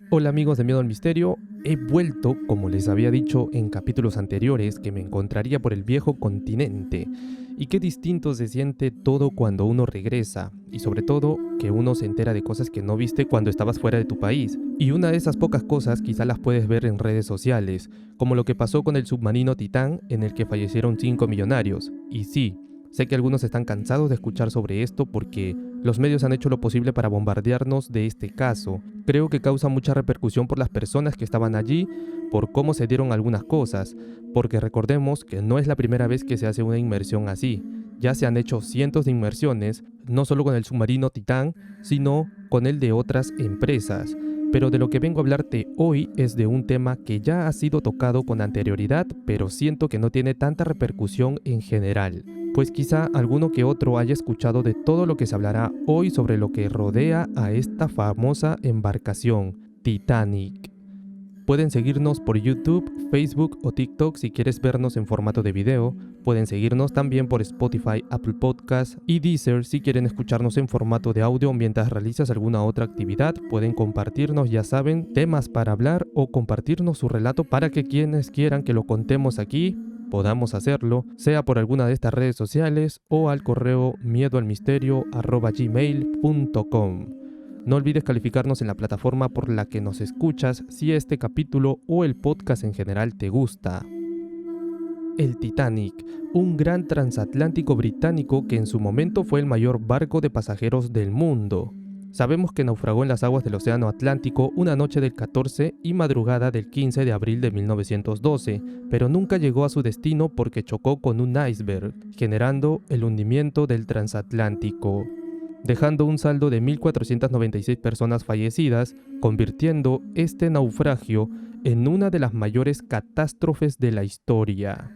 Hola amigos de Miedo al Misterio, he vuelto, como les había dicho en capítulos anteriores, que me encontraría por el viejo continente. Y qué distinto se siente todo cuando uno regresa, y sobre todo que uno se entera de cosas que no viste cuando estabas fuera de tu país. Y una de esas pocas cosas quizá las puedes ver en redes sociales, como lo que pasó con el submarino Titán en el que fallecieron 5 millonarios. Y sí, sé que algunos están cansados de escuchar sobre esto porque los medios han hecho lo posible para bombardearnos de este caso. Creo que causa mucha repercusión por las personas que estaban allí, por cómo se dieron algunas cosas, porque recordemos que no es la primera vez que se hace una inmersión así. Ya se han hecho cientos de inmersiones, no solo con el submarino Titán, sino con el de otras empresas. Pero de lo que vengo a hablarte hoy es de un tema que ya ha sido tocado con anterioridad, pero siento que no tiene tanta repercusión en general. Pues quizá alguno que otro haya escuchado de todo lo que se hablará hoy sobre lo que rodea a esta famosa embarcación, Titanic. Pueden seguirnos por YouTube, Facebook o TikTok si quieres vernos en formato de video. Pueden seguirnos también por Spotify, Apple Podcasts y Deezer si quieren escucharnos en formato de audio mientras realizas alguna otra actividad. Pueden compartirnos, ya saben, temas para hablar o compartirnos su relato para que quienes quieran que lo contemos aquí podamos hacerlo, sea por alguna de estas redes sociales o al correo miedoalmisterio@gmail.com. No olvides calificarnos en la plataforma por la que nos escuchas si este capítulo o el podcast en general te gusta. El Titanic, un gran transatlántico británico que en su momento fue el mayor barco de pasajeros del mundo. Sabemos que naufragó en las aguas del Océano Atlántico una noche del 14 y madrugada del 15 de abril de 1912, pero nunca llegó a su destino porque chocó con un iceberg, generando el hundimiento del transatlántico, dejando un saldo de 1.496 personas fallecidas, convirtiendo este naufragio en una de las mayores catástrofes de la historia.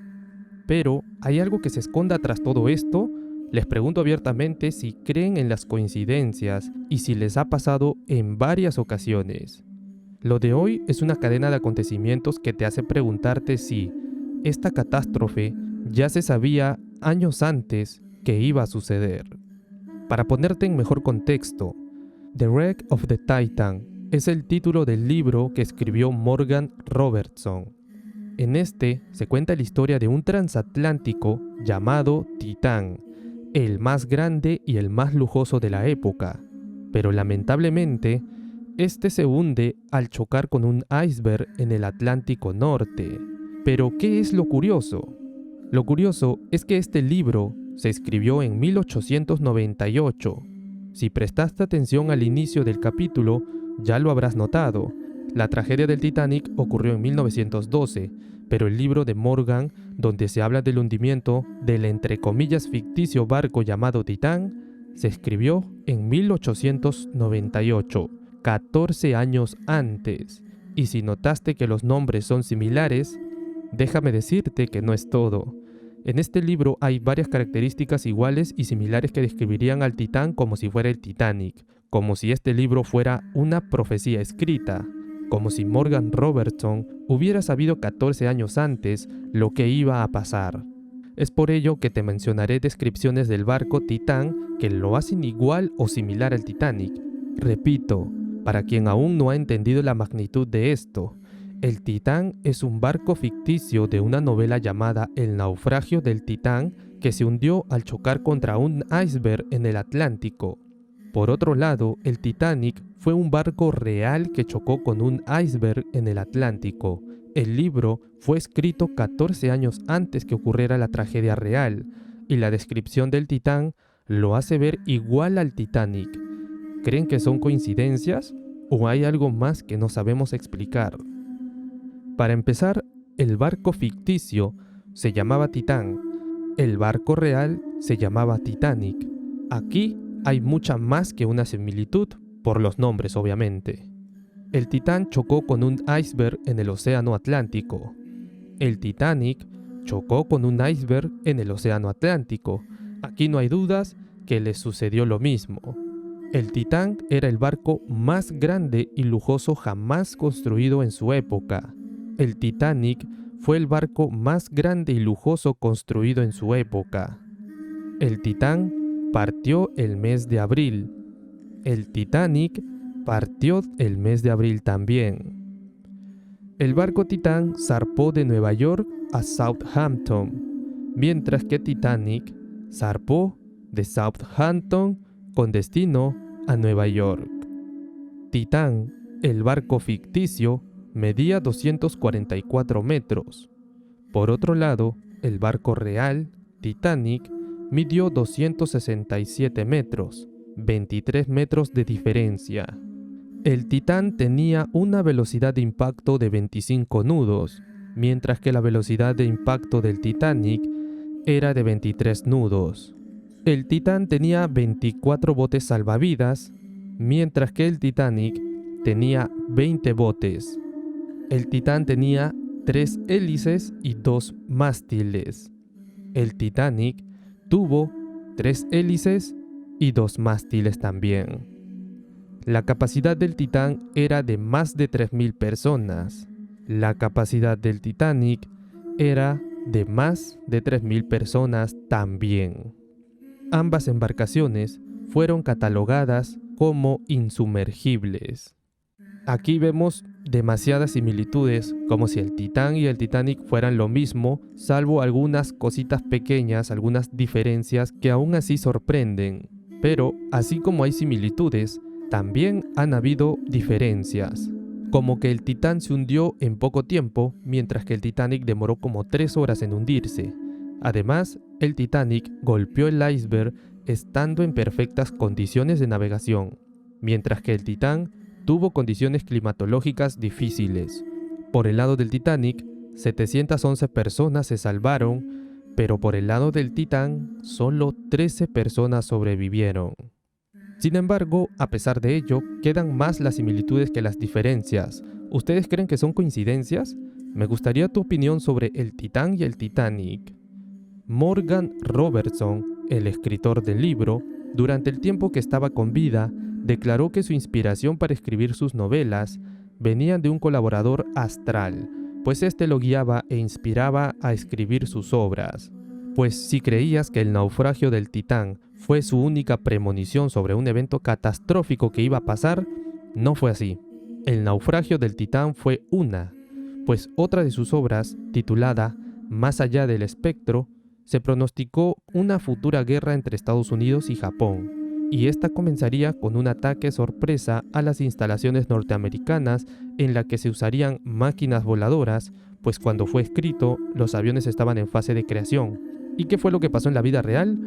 Pero, ¿hay algo que se esconda tras todo esto? Les pregunto abiertamente si creen en las coincidencias y si les ha pasado en varias ocasiones. Lo de hoy es una cadena de acontecimientos que te hace preguntarte si esta catástrofe ya se sabía años antes que iba a suceder. Para ponerte en mejor contexto, The Wreck of the Titan es el título del libro que escribió Morgan Robertson. En este se cuenta la historia de un transatlántico llamado Titán, el más grande y el más lujoso de la época, pero lamentablemente, este se hunde al chocar con un iceberg en el Atlántico Norte. Pero, ¿qué es lo curioso? Lo curioso es que este libro se escribió en 1898. Si prestaste atención al inicio del capítulo, ya lo habrás notado. La tragedia del Titanic ocurrió en 1912, pero el libro de Morgan, donde se habla del hundimiento del entre comillas ficticio barco llamado Titán, se escribió en 1898, 14 años antes. Y si notaste que los nombres son similares, déjame decirte que no es todo. En este libro hay varias características iguales y similares que describirían al Titán como si fuera el Titanic, como si este libro fuera una profecía escrita, como si Morgan Robertson hubiera sabido 14 años antes lo que iba a pasar. Es por ello que te mencionaré descripciones del barco Titán que lo hacen igual o similar al Titanic. Repito, para quien aún no ha entendido la magnitud de esto, el Titán es un barco ficticio de una novela llamada El naufragio del Titán que se hundió al chocar contra un iceberg en el Atlántico. Por otro lado, el Titanic fue un barco real que chocó con un iceberg en el Atlántico. El libro fue escrito 14 años antes que ocurriera la tragedia real, y la descripción del Titán lo hace ver igual al Titanic. ¿Creen que son coincidencias o hay algo más que no sabemos explicar? Para empezar, el barco ficticio se llamaba Titán, el barco real se llamaba Titanic. Aquí hay mucha más que una similitud, por los nombres obviamente. El Titán chocó con un iceberg en el Océano Atlántico. El Titanic chocó con un iceberg en el Océano Atlántico. Aquí no hay dudas que le sucedió lo mismo. El Titán era el barco más grande y lujoso jamás construido en su época. El Titanic fue el barco más grande y lujoso construido en su época. El Titán partió el mes de abril. El Titanic partió el mes de abril también. El barco Titán zarpó de Nueva York a Southampton, mientras que Titanic zarpó de Southampton con destino a Nueva York. Titán, el barco ficticio, medía 244 metros. Por otro lado, el barco real, Titanic, midió 267 metros, 23 metros de diferencia. El Titán tenía una velocidad de impacto de 25 nudos, mientras que la velocidad de impacto del Titanic era de 23 nudos. El Titán tenía 24 botes salvavidas, mientras que el Titanic tenía 20 botes. El Titán tenía 3 hélices y 2 mástiles. El Titanic tuvo 3 hélices y 2 mástiles también. La capacidad del Titán era de más de 3.000 personas. La capacidad del Titanic era de más de 3.000 personas también. Ambas embarcaciones fueron catalogadas como insumergibles. Aquí vemos demasiadas similitudes, como si el Titán y el Titanic fueran lo mismo, salvo algunas cositas pequeñas, algunas diferencias que aún así sorprenden. Pero, así como hay similitudes, también han habido diferencias, como que el Titán se hundió en poco tiempo, mientras que el Titanic demoró como 3 horas en hundirse. Además, el Titanic golpeó el iceberg estando en perfectas condiciones de navegación, mientras que el Titán tuvo condiciones climatológicas difíciles. Por el lado del Titanic, 711 personas se salvaron, pero por el lado del Titán, solo 13 personas sobrevivieron. Sin embargo, a pesar de ello, quedan más las similitudes que las diferencias. ¿Ustedes creen que son coincidencias? Me gustaría tu opinión sobre el Titán y el Titanic. Morgan Robertson, el escritor del libro, durante el tiempo que estaba con vida, declaró que su inspiración para escribir sus novelas venían de un colaborador astral, pues este lo guiaba e inspiraba a escribir sus obras. Pues si creías que el naufragio del Titán fue su única premonición sobre un evento catastrófico que iba a pasar, no fue así. El naufragio del Titán fue pues otra de sus obras, titulada Más allá del espectro, se pronosticó una futura guerra entre Estados Unidos y Japón, y esta comenzaría con un ataque sorpresa a las instalaciones norteamericanas en la que se usarían máquinas voladoras, pues cuando fue escrito, los aviones estaban en fase de creación. ¿Y qué fue lo que pasó en la vida real?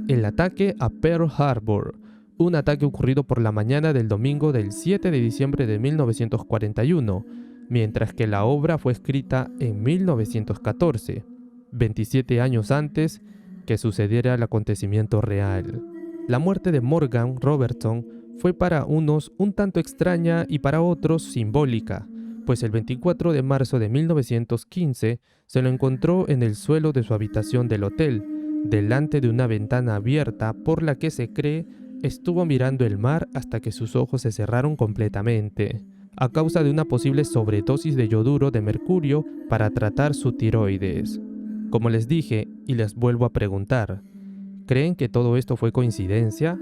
El ataque a Pearl Harbor, un ataque ocurrido por la mañana del domingo del 7 de diciembre de 1941, mientras que la obra fue escrita en 1914, 27 años antes que sucediera el acontecimiento real. La muerte de Morgan Robertson fue para unos un tanto extraña y para otros simbólica, pues el 24 de marzo de 1915 se lo encontró en el suelo de su habitación del hotel, delante de una ventana abierta por la que se cree estuvo mirando el mar hasta que sus ojos se cerraron completamente, a causa de una posible sobredosis de yoduro de mercurio para tratar su tiroides. Como les dije, y les vuelvo a preguntar, ¿creen que todo esto fue coincidencia?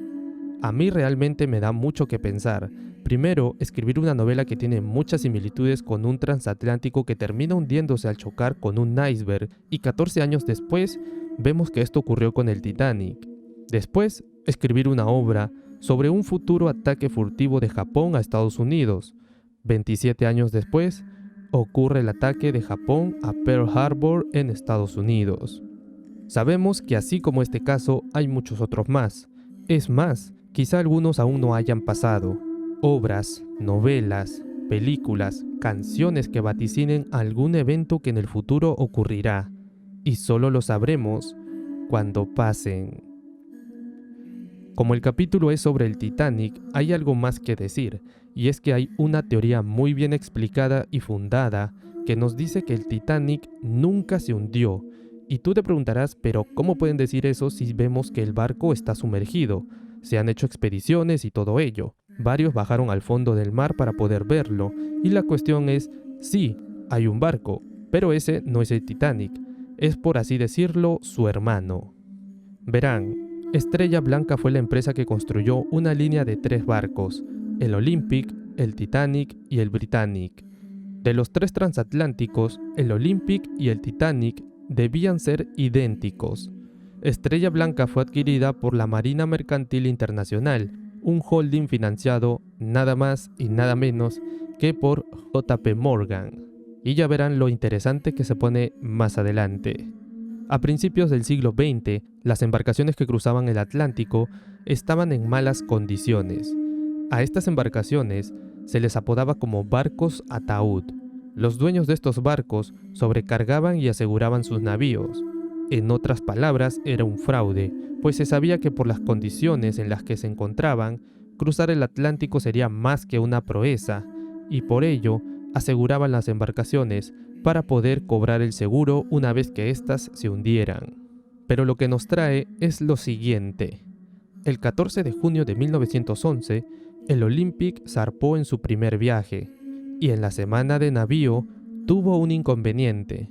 A mí realmente me da mucho que pensar. Primero, escribir una novela que tiene muchas similitudes con un transatlántico que termina hundiéndose al chocar con un iceberg, y 14 años después, vemos que esto ocurrió con el Titanic. Después, escribir una obra sobre un futuro ataque furtivo de Japón a Estados Unidos. 27 años después, ocurre el ataque de Japón a Pearl Harbor en Estados Unidos. Sabemos que así como este caso, hay muchos otros más. Es más, quizá algunos aún no hayan pasado. Obras, novelas, películas, canciones que vaticinen algún evento que en el futuro ocurrirá. Y solo lo sabremos cuando pasen. Como el capítulo es sobre el Titanic, hay algo más que decir, y es que hay una teoría muy bien explicada y fundada que nos dice que el Titanic nunca se hundió. Y tú te preguntarás, pero ¿cómo pueden decir eso si vemos que el barco está sumergido? Se han hecho expediciones y todo ello. Varios bajaron al fondo del mar para poder verlo, y la cuestión es, sí, hay un barco, pero ese no es el Titanic, es por así decirlo su hermano. Verán, Estrella Blanca fue la empresa que construyó una línea de 3 barcos, el Olympic, el Titanic y el Britannic. De los 3 transatlánticos, el Olympic y el Titanic debían ser idénticos. Estrella Blanca fue adquirida por la Marina Mercantil Internacional, un holding financiado nada más y nada menos que por JP Morgan. Y ya verán lo interesante que se pone más adelante. A principios del siglo XX, las embarcaciones que cruzaban el Atlántico estaban en malas condiciones. A estas embarcaciones se les apodaba como barcos ataúd. Los dueños de estos barcos sobrecargaban y aseguraban sus navíos. En otras palabras, era un fraude, pues se sabía que por las condiciones en las que se encontraban, cruzar el Atlántico sería más que una proeza, y por ello aseguraban las embarcaciones para poder cobrar el seguro una vez que éstas se hundieran. Pero lo que nos trae es lo siguiente. El 14 de junio de 1911, el Olympic zarpó en su primer viaje, y en la semana de navío tuvo un inconveniente.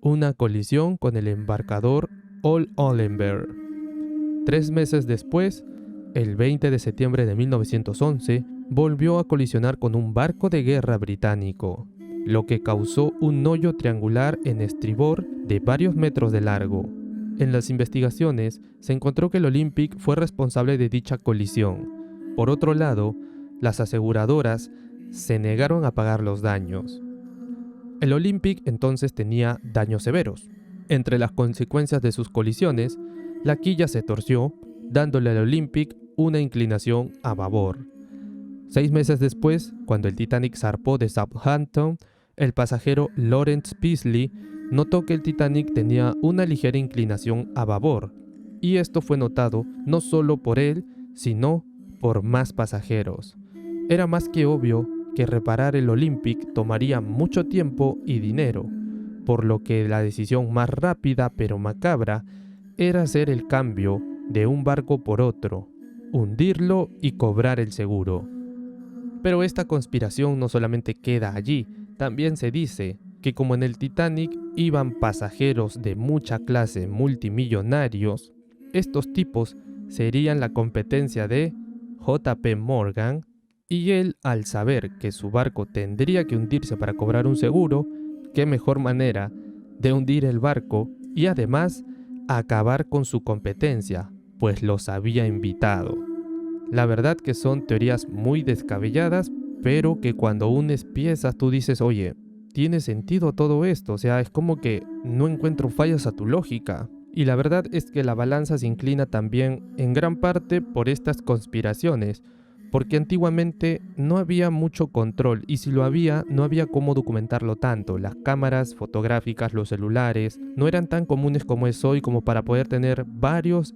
Una colisión con el embarcador Old Olenberg. 3 meses después, el 20 de septiembre de 1911, volvió a colisionar con un barco de guerra británico, lo que causó un hoyo triangular en estribor de varios metros de largo. En las investigaciones se encontró que el Olympic fue responsable de dicha colisión. Por otro lado, las aseguradoras se negaron a pagar los daños. El Olympic entonces tenía daños severos. Entre las consecuencias de sus colisiones, la quilla se torció, dándole al Olympic una inclinación a babor. 6 meses después, cuando el Titanic zarpó de Southampton, el pasajero Lawrence Peaslee notó que el Titanic tenía una ligera inclinación a babor, y esto fue notado no solo por él, sino por más pasajeros. Era más que obvio que reparar el Olympic tomaría mucho tiempo y dinero, por lo que la decisión más rápida pero macabra era hacer el cambio de un barco por otro, hundirlo y cobrar el seguro. Pero esta conspiración no solamente queda allí, también se dice que como en el Titanic iban pasajeros de mucha clase multimillonarios, estos tipos serían la competencia de JP Morgan, y él, al saber que su barco tendría que hundirse para cobrar un seguro, qué mejor manera de hundir el barco y además acabar con su competencia, pues los había invitado. La verdad que son teorías muy descabelladas, pero que cuando unes piezas tú dices, oye, tiene sentido todo esto, o sea, es como que no encuentro fallas a tu lógica. Y la verdad es que la balanza se inclina también en gran parte por estas conspiraciones, porque antiguamente no había mucho control y si lo había, no había cómo documentarlo tanto. Las cámaras fotográficas, los celulares, no eran tan comunes como es hoy como para poder tener varios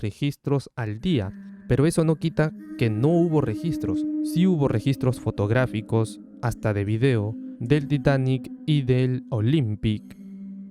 registros al día. Pero eso no quita que no hubo registros. Sí hubo registros fotográficos, hasta de video, del Titanic y del Olympic.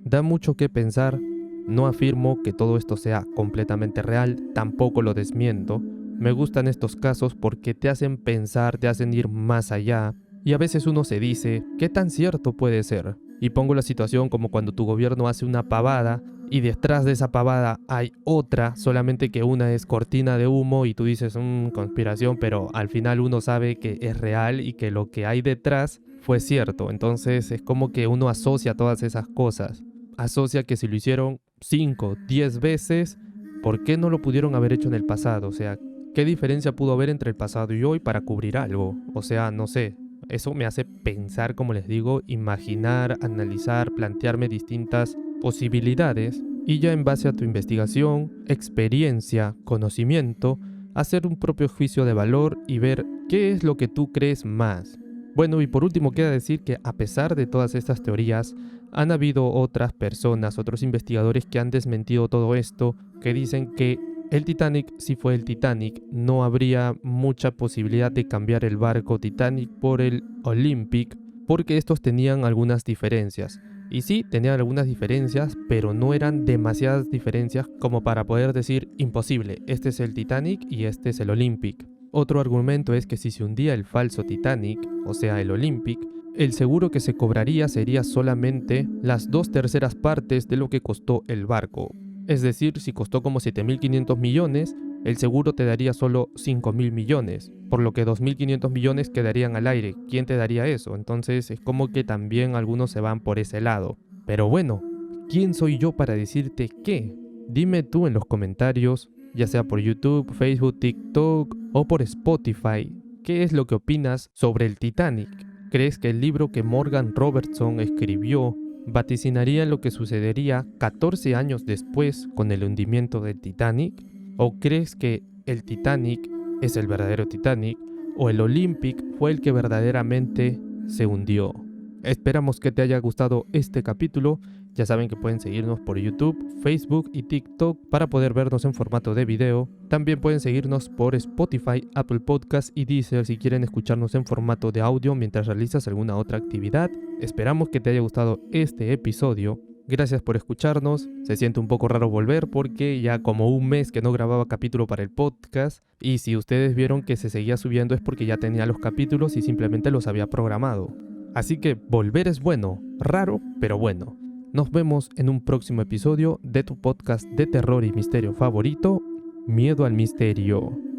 Da mucho que pensar. No afirmo que todo esto sea completamente real, tampoco lo desmiento. Me gustan estos casos porque te hacen pensar, te hacen ir más allá. Y a veces uno se dice, ¿qué tan cierto puede ser? Y pongo la situación como cuando tu gobierno hace una pavada y detrás de esa pavada hay otra, solamente que una es cortina de humo y tú dices, conspiración, pero al final uno sabe que es real y que lo que hay detrás fue cierto. Entonces es como que uno asocia todas esas cosas. Asocia que si lo hicieron 5, 10 veces, ¿por qué no lo pudieron haber hecho en el pasado? O sea, ¿qué diferencia pudo haber entre el pasado y hoy para cubrir algo? O sea, no sé. Eso me hace pensar, como les digo, imaginar, analizar, plantearme distintas posibilidades y ya en base a tu investigación, experiencia, conocimiento, hacer un propio juicio de valor y ver qué es lo que tú crees más. Bueno, y por último queda decir que a pesar de todas estas teorías, han habido otras personas, otros investigadores que han desmentido todo esto, que dicen que el Titanic, si fue el Titanic, no habría mucha posibilidad de cambiar el barco Titanic por el Olympic, porque estos tenían algunas diferencias. Y sí, tenían algunas diferencias, pero no eran demasiadas diferencias como para poder decir imposible, este es el Titanic y este es el Olympic. Otro argumento es que si se hundía el falso Titanic, o sea el Olympic, el seguro que se cobraría sería solamente las 2/3 partes de lo que costó el barco. Es decir, si costó como 7.500 millones, el seguro te daría solo 5.000 millones, por lo que 2.500 millones quedarían al aire. ¿Quién te daría eso? Entonces es como que también algunos se van por ese lado. Pero bueno, ¿quién soy yo para decirte qué? Dime tú en los comentarios, ya sea por YouTube, Facebook, TikTok o por Spotify, ¿qué es lo que opinas sobre el Titanic? ¿Crees que el libro que Morgan Robertson escribió vaticinaría lo que sucedería 14 años después con el hundimiento del Titanic? ¿O crees que el Titanic es el verdadero Titanic o el Olympic fue el que verdaderamente se hundió? Esperamos que te haya gustado este capítulo. Ya saben que pueden seguirnos por YouTube, Facebook y TikTok para poder vernos en formato de video. También pueden seguirnos por Spotify, Apple Podcasts y Deezer si quieren escucharnos en formato de audio mientras realizas alguna otra actividad. Esperamos que te haya gustado este episodio. Gracias por escucharnos. Se siente un poco raro volver porque ya como un mes que no grababa capítulo para el podcast, y si ustedes vieron que se seguía subiendo es porque ya tenía los capítulos y simplemente los había programado. Así que volver es bueno, raro, pero bueno. Nos vemos en un próximo episodio de tu podcast de terror y misterio favorito, Miedo al Misterio.